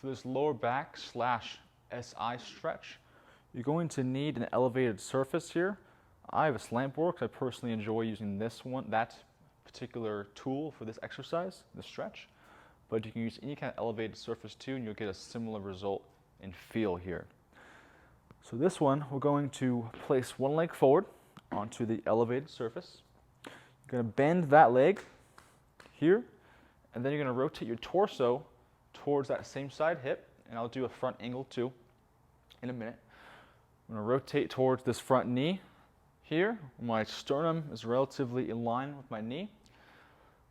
for this lower back slash SI stretch, you're going to need an elevated surface here. I have a slant board because I personally enjoy using that particular tool for this exercise, the stretch. But you can use any kind of elevated surface too, and you'll get a similar result and feel here. So this one, we're going to place one leg forward onto the elevated surface. You're going to bend that leg here, and then you're going to rotate your torso towards that same side hip, and I'll do a front angle too in a minute. I'm going to rotate towards this front knee here. My sternum is relatively in line with my knee.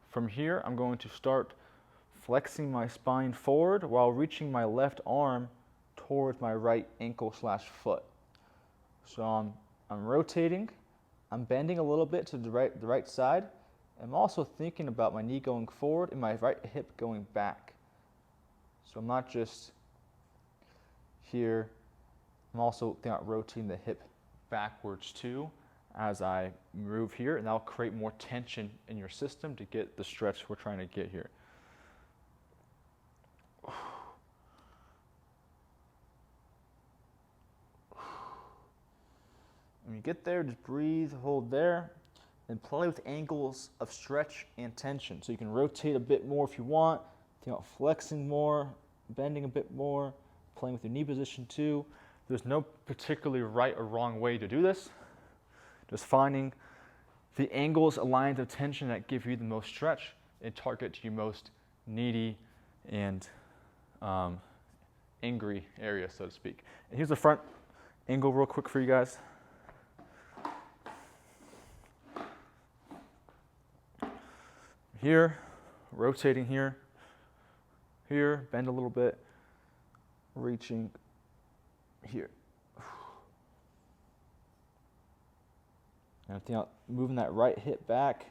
From here, I'm going to start flexing my spine forward while reaching my left arm towards my right ankle slash foot. So I'm rotating, I'm bending a little bit to the right side. I'm also thinking about my knee going forward and my right hip going back. So I'm not just here, I'm also thinking about rotating the hip backwards too as I move here, and that'll create more tension in your system to get the stretch we're trying to get here. When you get there, just breathe, hold there, and play with angles of stretch and tension. So you can rotate a bit more if you want, think about flexing more, bending a bit more, playing with your knee position too. There's no particularly right or wrong way to do this. Just finding the angles, lines of tension that give you the most stretch and target your most needy and angry area, so to speak. And here's the front angle real quick for you guys. Here, rotating here, bend a little bit, reaching here. And I think moving that right hip back,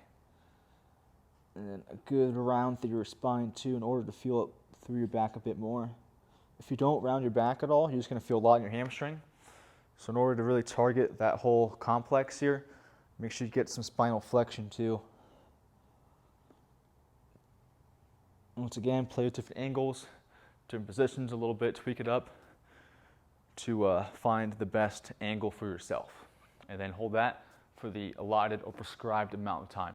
and then a good round through your spine too in order to feel it through your back a bit more. If you don't round your back at all, you're just going to feel a lot in your hamstring. So in order to really target that whole complex here, make sure you get some spinal flexion too. Once again, play with different angles, different positions a little bit, tweak it up to find the best angle for yourself. And then hold that for the allotted or prescribed amount of time.